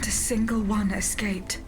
a single one escaped.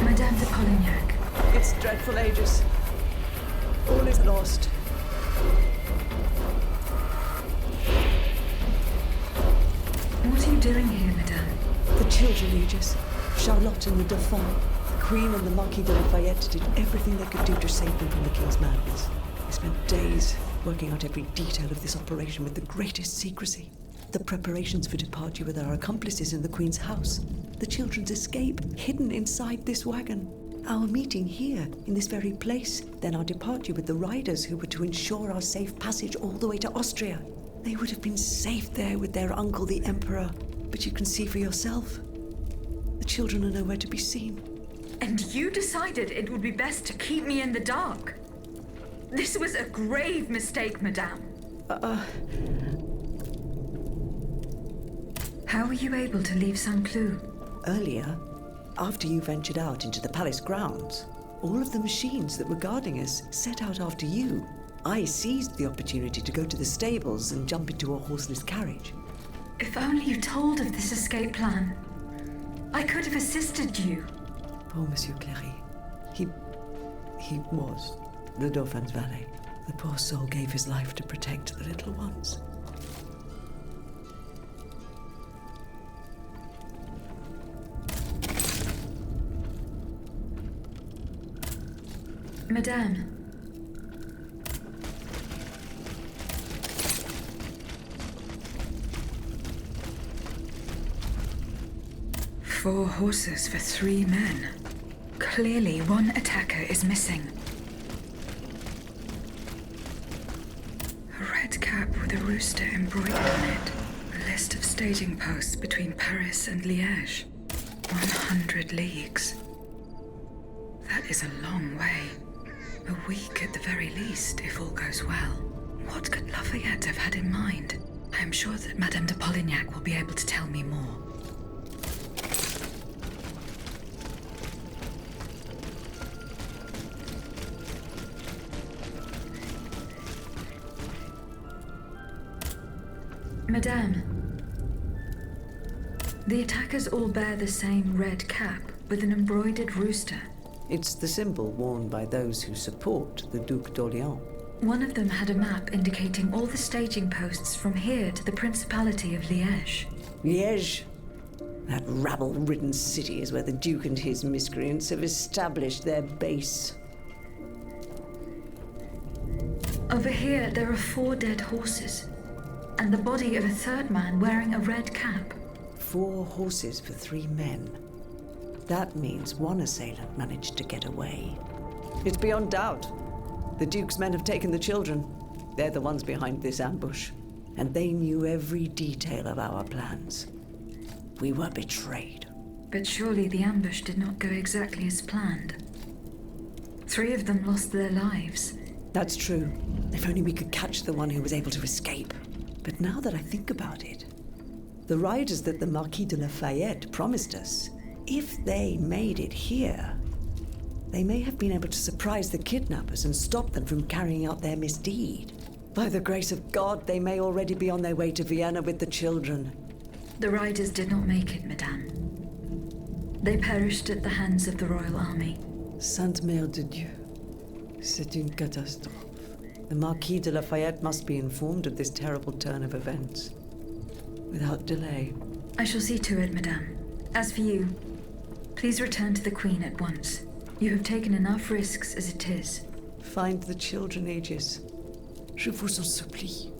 Madame de Polignac. It's dreadful, Aegis. All is lost. What are you doing here, Madame? The children, Aegis. Charlotte and the Dauphin. The Queen and the Marquis de Lafayette did everything they could do to save them from the King's madness. They spent days working out every detail of this operation with the greatest secrecy. The preparations for departure with our accomplices in the Queen's house. The children's escape, hidden inside this wagon. Our meeting here, in this very place. Then our departure with the riders who were to ensure our safe passage all the way to Austria. They would have been safe there with their uncle, the Emperor. But you can see for yourself. The children are nowhere to be seen. And you decided it would be best to keep me in the dark. This was a grave mistake, Madame. How were you able to leave St. Cloud? Earlier, after you ventured out into the palace grounds, all of the machines that were guarding us set out after you. I seized the opportunity to go to the stables and jump into a horseless carriage. If only you told of this escape plan. I could have assisted you. Poor Monsieur Cléry. He was the Dauphin's valet. The poor soul gave his life to protect the little ones. Madame, 4 horses for 3 men. Clearly, one attacker is missing. A red cap with a rooster embroidered on it. A list of staging posts between Paris and Liège. 100 leagues. That is a long way. A week at the very least, if all goes well. What could Lafayette have had in mind? I am sure that Madame de Polignac will be able to tell me more. Madame, the attackers all bear the same red cap with an embroidered rooster. It's the symbol worn by those who support the Duc d'Orléans. One of them had a map indicating all the staging posts from here to the Principality of Liège. Liège? That rabble-ridden city is where the Duke and his miscreants have established their base. Over here, there are 4 dead horses, and the body of a 3rd man wearing a red cap. 4 horses for 3 men. That means one assailant managed to get away. It's beyond doubt. The Duke's men have taken the children. They're the ones behind this ambush. And they knew every detail of our plans. We were betrayed. But surely the ambush did not go exactly as planned. 3 of them lost their lives. That's true. If only we could catch the one who was able to escape. But now that I think about it, the riders that the Marquis de Lafayette promised us, if they made it here, they may have been able to surprise the kidnappers and stop them from carrying out their misdeed. By the grace of God, they may already be on their way to Vienna with the children. The riders did not make it, Madame. They perished at the hands of the royal army. Sainte Mère de Dieu, c'est une catastrophe. The Marquis de Lafayette must be informed of this terrible turn of events. Without delay. I shall see to it, Madame. As for you, please return to the Queen at once. You have taken enough risks as it is. Find the children, Aegis. Je vous en supplie.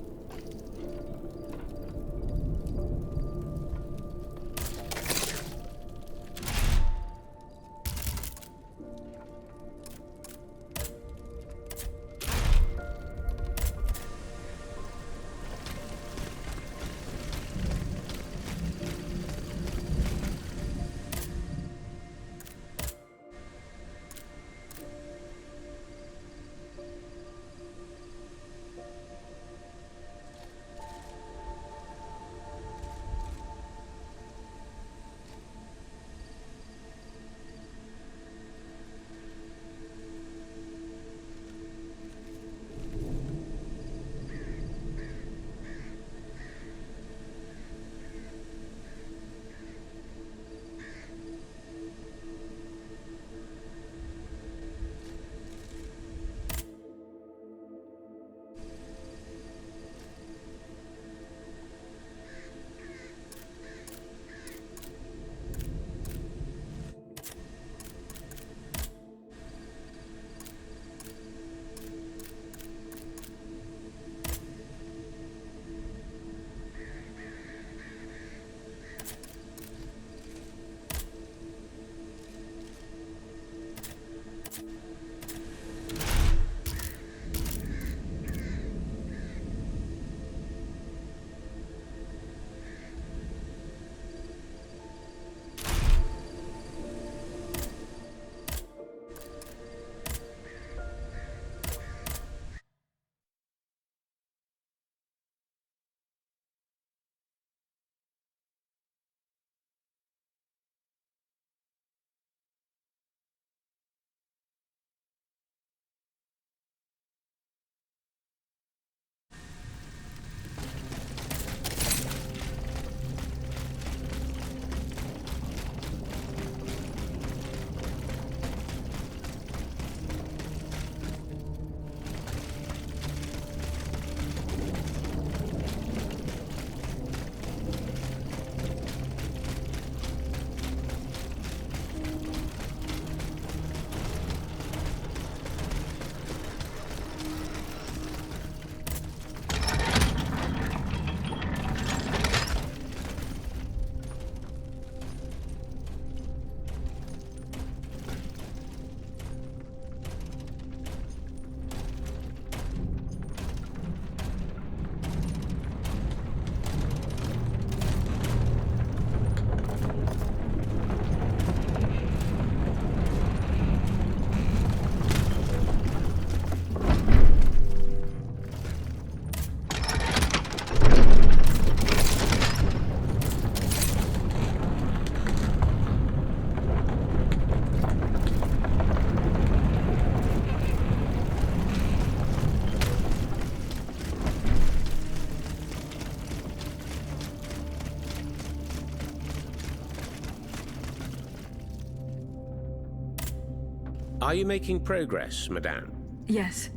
Are you making progress, madame? Yes,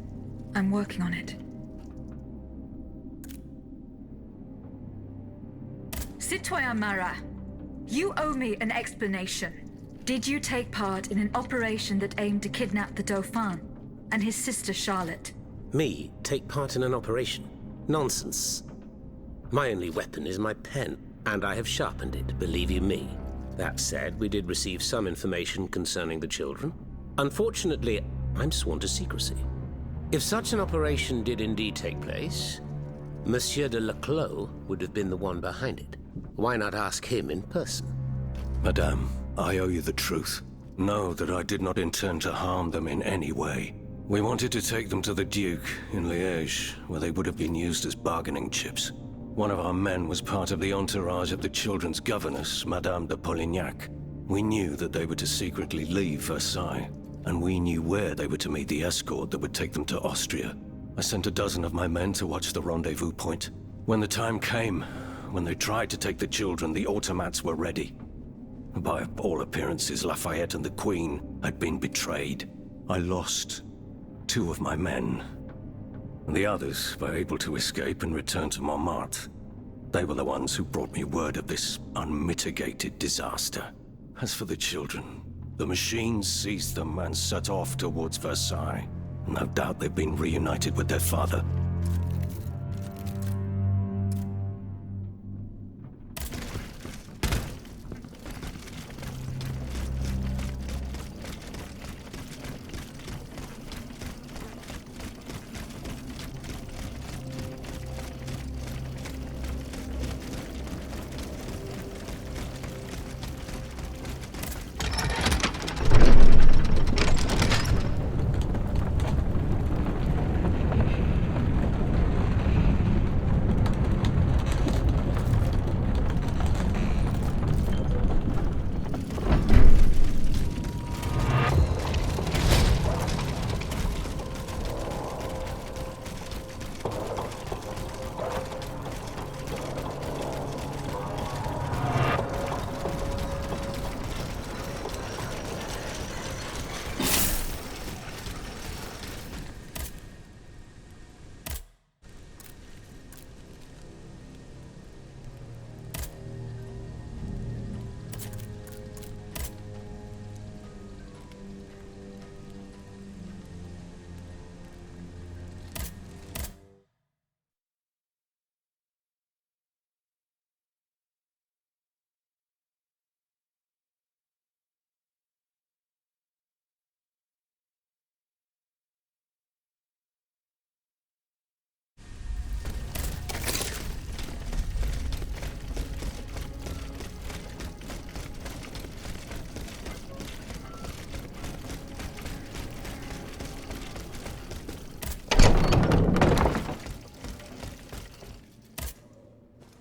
I'm working on it. Citoyen Marat, you owe me an explanation. Did you take part in an operation that aimed to kidnap the Dauphin and his sister Charlotte? Me take part in an operation? Nonsense. My only weapon is my pen, and I have sharpened it, believe you me. That said, we did receive some information concerning the children. Unfortunately, I'm sworn to secrecy. If such an operation did indeed take place, Monsieur de Leclos would have been the one behind it. Why not ask him in person? Madame, I owe you the truth. Know that I did not intend to harm them in any way. We wanted to take them to the Duke in Liège, where they would have been used as bargaining chips. One of our men was part of the entourage of the children's governess, Madame de Polignac. We knew that they were to secretly leave Versailles, and we knew where they were to meet the escort that would take them to Austria. I sent a dozen of my men to watch the rendezvous point. When the time came, when they tried to take the children, the automats were ready. By all appearances, Lafayette and the Queen had been betrayed. I lost 2 of my men. The others were able to escape and return to Montmartre. They were the ones who brought me word of this unmitigated disaster. As for the children, the machines seized them and set off towards Versailles. No doubt they've been reunited with their father.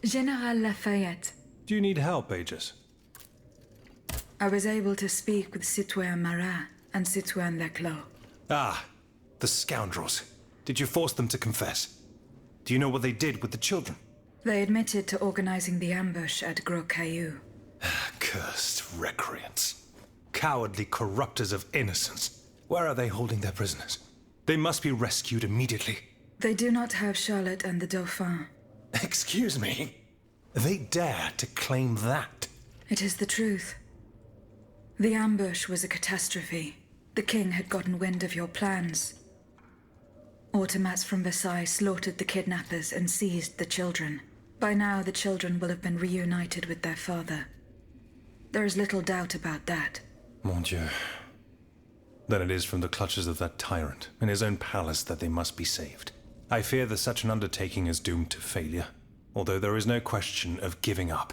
General Lafayette. Do you need help, Aegis? I was able to speak with Citoyen Marat and Citoyen Leclos. Ah, the scoundrels. Did you force them to confess? Do you know what they did with the children? They admitted to organizing the ambush at Gros Caillou. Cursed recreants. Cowardly corrupters of innocence. Where are they holding their prisoners? They must be rescued immediately. They do not have Charlotte and the Dauphin. Excuse me? They dare to claim that? It is the truth. The ambush was a catastrophe. The king had gotten wind of your plans. Automats from Versailles slaughtered the kidnappers and seized the children. By now, the children will have been reunited with their father. There is little doubt about that. Mon Dieu. Then it is from the clutches of that tyrant in his own palace that they must be saved. I fear that such an undertaking is doomed to failure, although there is no question of giving up.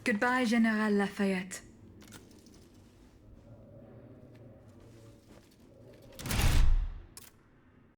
Goodbye, General Lafayette.